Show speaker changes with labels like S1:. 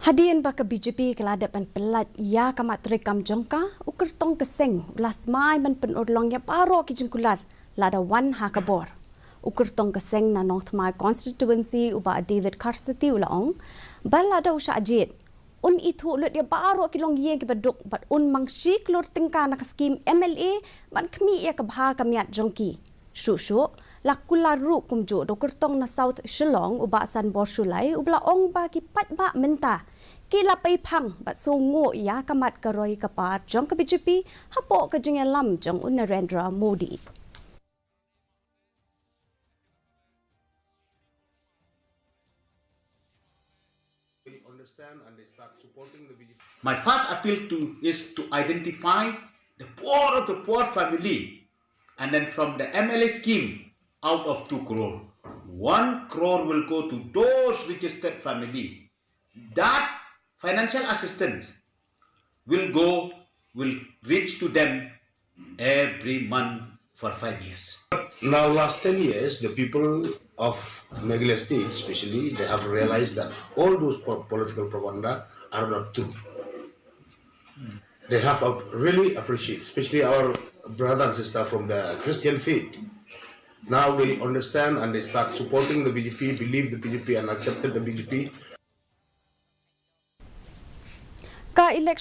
S1: Hadian baka BJP kelada pan pelat ya kamat rekam jongka Kyrtong ke Seng ulah Smai man Pynurlong ya Baroh ki Jingkular lada wan ha kabor Kyrtong ke Seng na North Mai constituency uba David KHASI ulaong balada usha ajit un itu ulut ya Baroh ki long ye ki baduk bat un mangshi klor tingka nak skim MLA man kmi ya kabha kamiat jongki shu lakula ru kumjo do Kyrtong na South Shillong uba san bor shulai ubla ong ba ki pat ba menta kila pai phang bat so ngo ya kamat karoi kapat jong ka BJP hapo ka jingalam jong un Narendra Modi.
S2: Understand and they start supporting the BJP.
S3: My first appeal is to identify the poor of the poor family, and then from the MLA scheme, out of 2 crore, 1 crore will go to those registered family. That financial assistance will reach to them every month for 5 years.
S2: Now, last 10 years, the people of Meghalaya State, especially, they have realized that all those political propaganda are not true. They have really appreciated, especially our brother and sister from the Christian faith. Now they understand and they start supporting the BJP, believe the BJP and accepted the BJP.